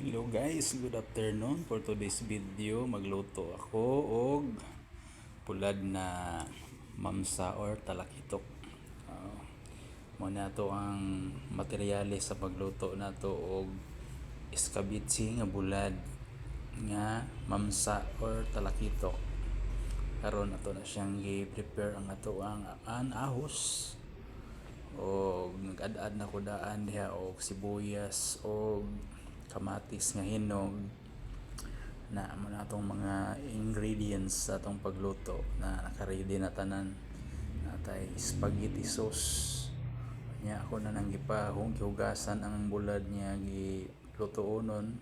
Hello guys, good afternoon. For today's video, magluto ako og pulad na mamsa or talakitok. Muna to ang materyales sa pagluto nato og iskabitsi nga bulad nga mamsa or talakitok. Karon ato na siyang i-prepare ang ato ang ahos o nag-ad-ad na ko daan diha og sibuyas o kamatis nga hinog na mo na atong mga ingredients sa atong pagluto na naka-ready na tanan. Natay spaghetti sauce nya ako na nang gihugasan ang bulad niya gilutuonon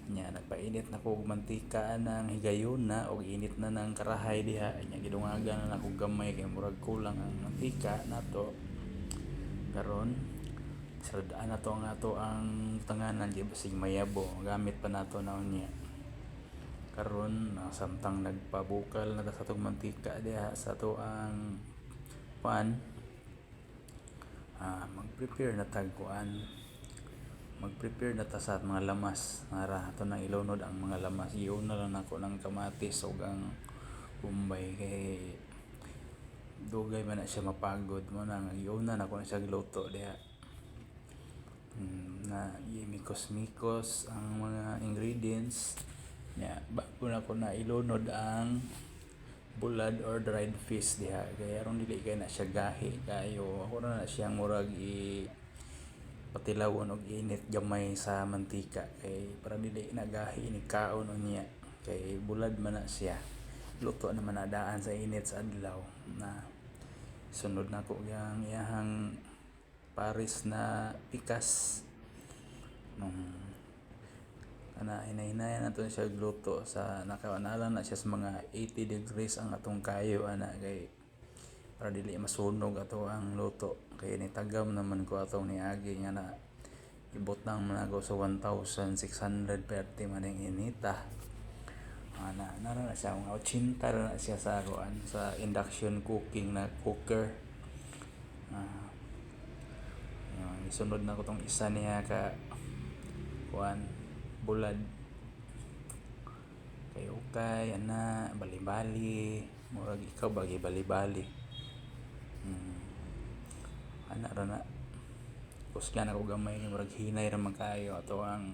nya nagpainit na ko og mantika nang higayon na og init na ng karahay diha nya gidungagan na ako gamay kay murag kulang ang mantika nato. Karon saladaan na to ang tanganan di basig mayabo gamit pa nato na unya. Karon samtang nagpabukal na ta sa tong mantika diha sa to ang pan, mag-prepare na na ta sa mga lamas para ato nang ilunod ang mga lamas. Iuna lang ako ng kamatis ug ang umbay kay dugay man na siya mapagod mo nang iuna na ako na siya giluto diha. Na imikos-mikos ang mga ingredients nya bago na ko na ilunod ang bulad or dried fish diha kaya aron dili kay na siya gahi kayo ako na siyang murag patilawon og init gamay sa mantika kay para dili na gahi ni kaon unya kay bulad man na siya luto naman na daan sa init sa adlaw. Na sunod na ko yang iyahang paris na pikas hinay-hinayan nato siya gluto sa nakaanalan na siya sa mga 80 degrees ang atong kayo ana kay para dili masunog ato ang luto kay nitagam naman ko atong niagi nga na ibutang man ako sa 1600 perti man ang inita nara na siya mga 80 na siya sa kuan sa induction cooking na cooker. Isunod na ko tong isa niya ka kuan bulad kay ukay ana bali-bali murag ikaw bagi bali-bali ana ra na kusgan ako gamay murag hinay ra man kayo ato ang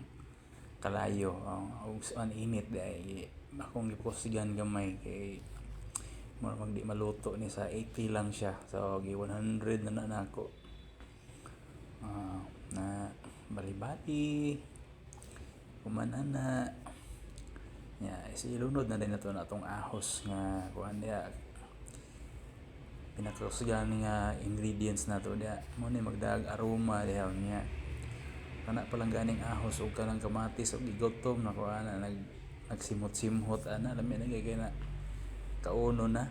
kalayo og an init dai akong gikusgan gamay kay murag di maluto ni sa 80 lang siya so gi 100 na nako na bali-bali kumanan na nya ilunod na din nato na atong ahos nga kuan dia pinakakusgan nga ingredients nato dia mo ni magdag aroma dia nya kana palang ganing ahos ug kanang kamatis ug gigotom na kuan nagsimot-simhot ana lami na kay na kauno na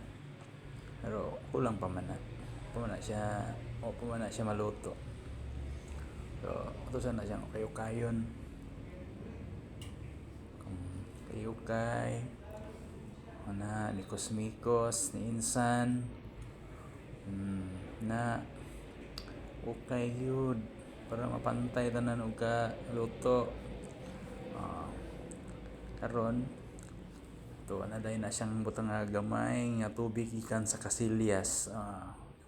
pero kulang pa man na siya maluto so utusan na siyang kayo-kayon kay ana likos-mikos ni insan na okay yun para mapantay tanan og ka luto. Karon to na day na siyang butang nga gamay nga tubig ikan sa kasilyas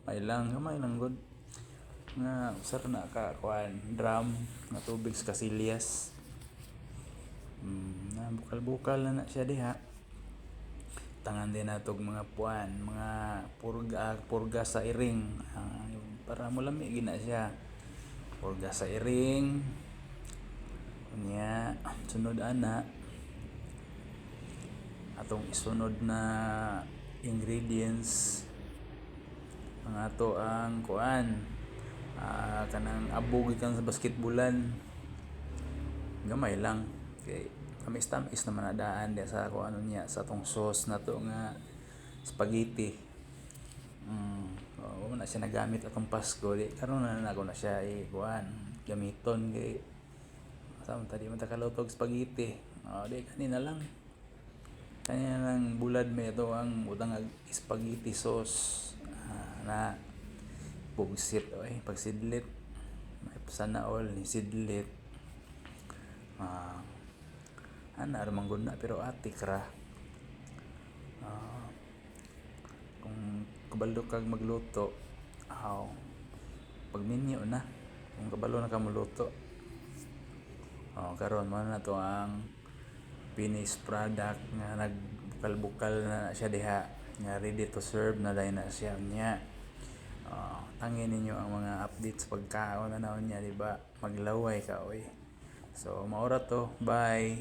gamay lang gud nga usar na ka kuan drum nga tubig sa kasilyas. Na bukal-bukal na siya diha tangan din natog mga puan mga purga sa iring para mulami gina siya purga sa iring nya sunod ana atong isunod na ingredients ang ato ang kuan kanang abog ikan sa basketbulan gamay lang kay tamis naman na daan dia sa kung ano niya sa tong sauce na to nga spaghetti. Wala na siya nagamit atong Pasko di karon na ako na siya kuan gamiton kay sama tadi man ta kalutog spaghetti di kanina lang bulad may ito ang utang spaghetti sauce na bugsit pagsidlit may sana all ni sidlit Ah, ana ramang gud na pero atik ra. Ah, kung kabalo kag magluto, aw, pagminyo na. Kung kabalo na ka magluto. Oh, karon mo na to ang finished product nga nagbukal-bukal na siya diha, nga ready to serve na dahil na siya niya. Tangin ninyo ang mga updates pagkaon na naon niya, di ba? Maglaway ka oy. So maura to. Bye.